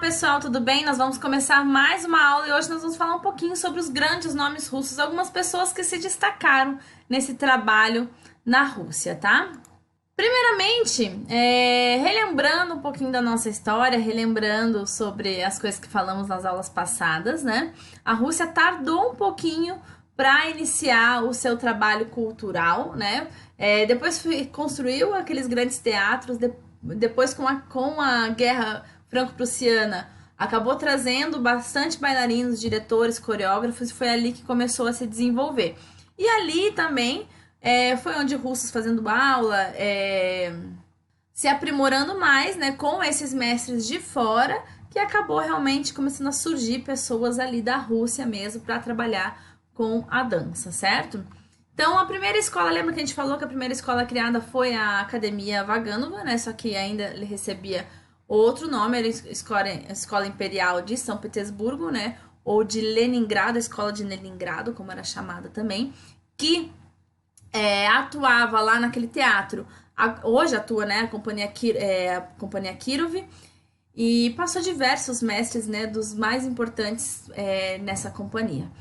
pessoal, tudo bem? Nós vamos começar mais uma aula e hoje nós vamos falar um pouquinho sobre os grandes nomes russos, algumas pessoas que se destacaram nesse trabalho na Rússia, tá? Primeiramente, relembrando um pouquinho da nossa história, relembrando sobre as coisas que falamos nas aulas passadas, né? A Rússia tardou um pouquinho para iniciar o seu trabalho cultural, né? Depois construiu aqueles grandes teatros, depois com a Guerra Franco-Prussiana, acabou trazendo bastante bailarinos, diretores, coreógrafos, e foi ali que começou a se desenvolver. E ali também foi onde russos fazendo aula, se aprimorando mais, né, com esses mestres de fora, que acabou realmente começando a surgir pessoas ali da Rússia mesmo para trabalhar com a dança, certo? Então, a primeira escola, lembra que a gente falou que a primeira escola criada foi a Academia Vaganova, né? Só que ainda ele recebia outro nome, era a Escola Imperial de São Petersburgo, né? Ou de Leningrado, a Escola de Leningrado, como era chamada também, que atuava lá naquele teatro. Hoje atua, né? A Companhia Kirov, e passou diversos mestres, né? Dos mais importantes nessa companhia.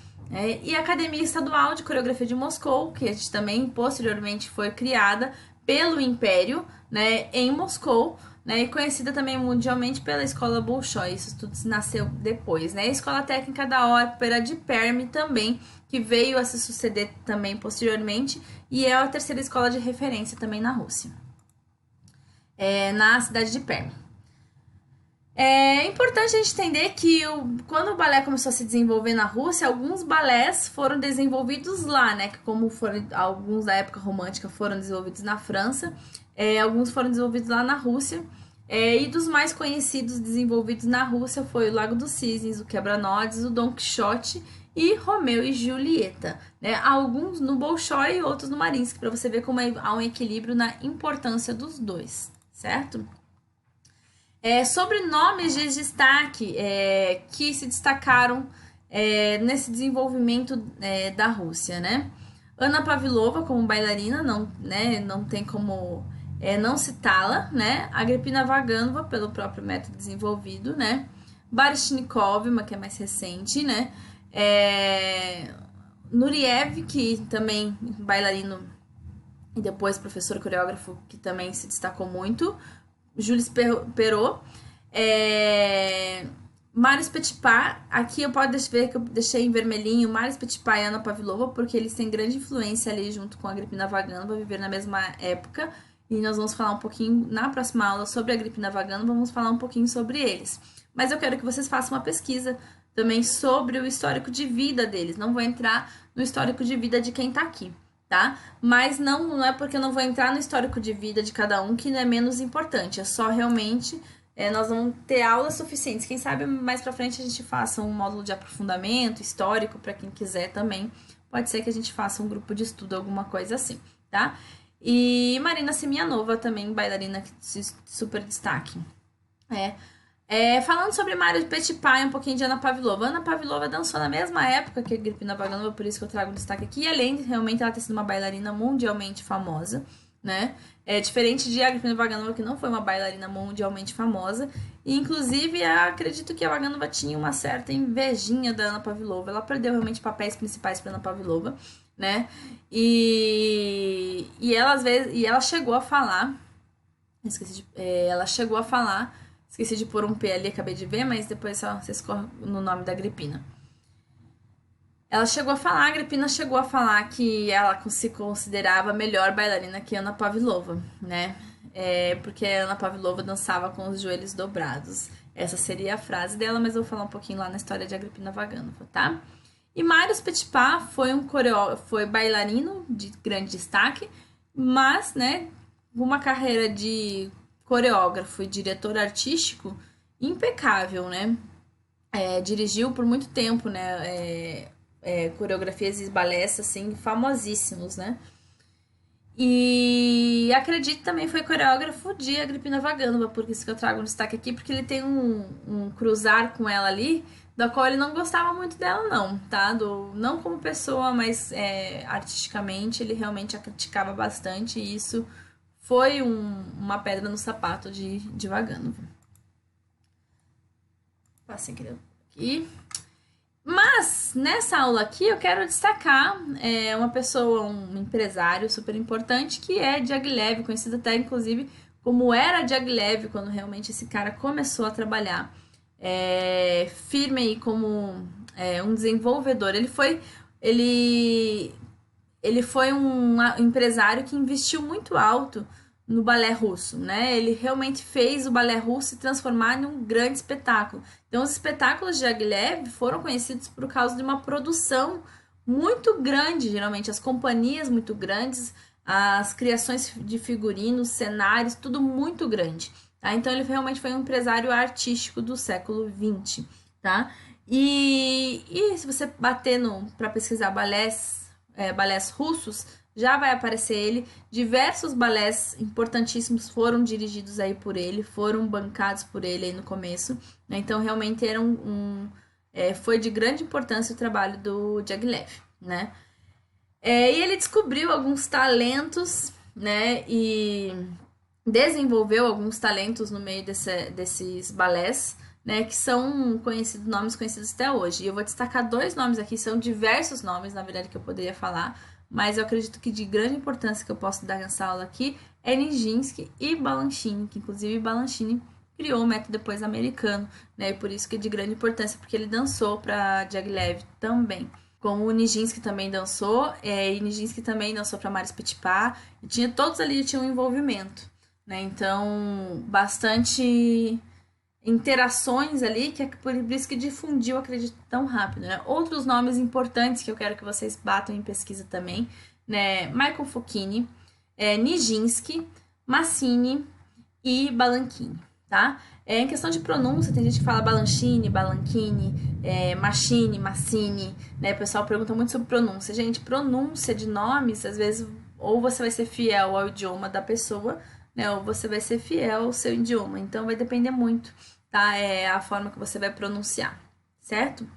E a Academia Estadual de Coreografia de Moscou, que a gente também posteriormente foi criada pelo Império, né, em Moscou, né, e conhecida também mundialmente pela Escola Bolshoi. Isso tudo nasceu depois, né? A Escola Técnica da Ópera de Perm também, que veio a se suceder também posteriormente, e é a terceira escola de referência também na Rússia, na cidade de Perm. É importante a gente entender que quando o balé começou a se desenvolver na Rússia, alguns balés foram desenvolvidos lá, né? Que como foram alguns da época romântica foram desenvolvidos na França, alguns foram desenvolvidos lá na Rússia. E dos mais conhecidos desenvolvidos na Rússia foi o Lago dos Cisnes, o Quebra-Nozes, o Dom Quixote e Romeu e Julieta, né? Alguns no Bolshoi e outros no Mariinsky, para você ver como há um equilíbrio na importância dos dois, certo? Sobre nomes de destaque que se destacaram nesse desenvolvimento da Rússia, né? Ana Pavlova como bailarina, não tem como não citá-la, né? Agripina Vaganova, pelo próprio método desenvolvido, né? Baryshnikov, uma que é mais recente, né? Nuriev, que também bailarino e depois professor coreógrafo, que também se destacou muito. Jules Perrot, Marius Petipa, aqui eu posso ver que eu deixei em vermelhinho Marius Petipa e Ana Pavlova, porque eles têm grande influência ali junto com a Agripina Vaganova, viver na mesma época, e nós vamos falar um pouquinho na próxima aula sobre a Agripina Vaganova, vamos falar um pouquinho sobre eles. Mas eu quero que vocês façam uma pesquisa também sobre o histórico de vida deles, não vou entrar no histórico de vida de quem tá aqui, tá? Mas não é porque eu não vou entrar no histórico de vida de cada um que não é menos importante, é só realmente nós vamos ter aulas suficientes. Quem sabe mais pra frente a gente faça um módulo de aprofundamento histórico para quem quiser também. Pode ser que a gente faça um grupo de estudo, alguma coisa assim, tá? E Marina Semianova também, bailarina que super destaque. Falando sobre Marius Petipa e um pouquinho de Ana Pavlova. Ana Pavlova dançou na mesma época que a Agripina Vaganova, por isso que eu trago destaque aqui. E além de realmente ela ter sido uma bailarina mundialmente famosa, né? Diferente de Agripina Vaganova, que não foi uma bailarina mundialmente famosa. E, inclusive, eu acredito que a Vaganova tinha uma certa invejinha da Ana Pavlova. Ela perdeu realmente papéis principais para Ana Pavlova, né? E ela, às vezes, ela chegou a falar... Esqueci de pôr um P ali, acabei de ver, mas depois só vocês correm no nome da Agripina. A Agripina chegou a falar que ela se considerava melhor bailarina que Ana Pavlova, né? Porque a Ana Pavlova dançava com os joelhos dobrados. Essa seria a frase dela, mas eu vou falar um pouquinho lá na história de Agripina Vaganova, tá? E Marius Petipa foi bailarino de grande destaque, mas, né, uma carreira de coreógrafo e diretor artístico impecável, né? Dirigiu por muito tempo, né? Coreografias e balés, assim, famosíssimos, né? E acredito também foi coreógrafo de Agripina Vaganova, por isso que eu trago um destaque aqui, porque ele tem um cruzar com ela ali, da qual ele não gostava muito dela, não, tá? Não como pessoa, mas artisticamente ele realmente a criticava bastante, e isso foi uma pedra no sapato de Vaganova. Passei aqui. Mas, nessa aula aqui, eu quero destacar uma pessoa, um empresário super importante, que é Diaghilev, conhecido até, inclusive, como era Diaghilev, quando realmente esse cara começou a trabalhar firme aí como um desenvolvedor. Ele foi um empresário que investiu muito alto no balé russo, né? Ele realmente fez o balé russo se transformar em um grande espetáculo. Então, os espetáculos de Diaghilev foram conhecidos por causa de uma produção muito grande, geralmente as companhias muito grandes, as criações de figurinos, cenários, tudo muito grande, tá? Então, ele realmente foi um empresário artístico do século XX, tá? E se você bater para pesquisar balés russos, já vai aparecer ele. Diversos balés importantíssimos foram dirigidos aí por ele, foram bancados por ele aí no começo, né? Então realmente era foi de grande importância o trabalho do Diaghilev, né? E ele descobriu alguns talentos, né? E desenvolveu alguns talentos no meio desses balés, né, que são nomes conhecidos até hoje. E eu vou destacar 2 nomes aqui, são diversos nomes, na verdade, que eu poderia falar, mas eu acredito que de grande importância que eu posso dar nessa aula aqui é Nijinsky e Balanchine, que inclusive Balanchine criou o método depois americano, né, e por isso que é de grande importância, porque ele dançou para Diaghilev também. Como o Nijinsky também dançou, e Nijinsky também dançou para Marius Petipa, e todos ali tinham um envolvimento, né, então bastante interações ali, que é por isso que difundiu, acredito, tão rápido, né? Outros nomes importantes que eu quero que vocês batam em pesquisa também, né? Michael Fokine, Nijinsky, Massini e Balanchine, tá? Em questão de pronúncia, tem gente que fala Balanchine, Balanchine, Machine, Massini, né? O pessoal pergunta muito sobre pronúncia. Gente, pronúncia de nomes, às vezes, ou você vai ser fiel ao idioma da pessoa, né? Ou você vai ser fiel ao seu idioma. Então, vai depender muito, tá? A forma que você vai pronunciar, certo?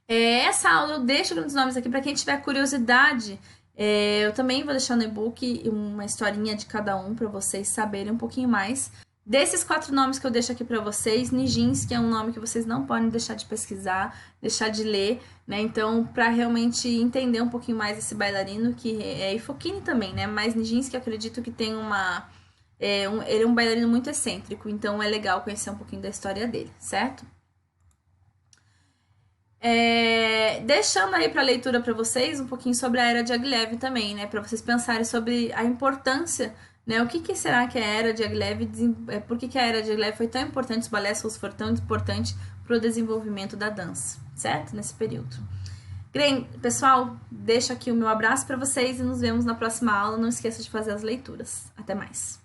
Essa aula eu deixo alguns nomes aqui para quem tiver curiosidade. Eu também vou deixar no e-book uma historinha de cada um para vocês saberem um pouquinho mais. Desses 4 nomes que eu deixo aqui para vocês, Nijinsky é um nome que vocês não podem deixar de pesquisar, deixar de ler, né? Então, para realmente entender um pouquinho mais esse bailarino, e Fokine também, né? Mas Nijinsky eu acredito que tem ele é um bailarino muito excêntrico, então é legal conhecer um pouquinho da história dele, certo? Deixando aí para leitura para vocês um pouquinho sobre a era de Diaghilev também, né? Para vocês pensarem sobre a importância, né? O que será que a era de Diaghilev, por que a era de Diaghilev foi tão importante, os balés russos foram tão importantes para o desenvolvimento da dança, certo? Nesse período. Pessoal, deixo aqui o meu abraço para vocês e nos vemos na próxima aula. Não esqueça de fazer as leituras. Até mais!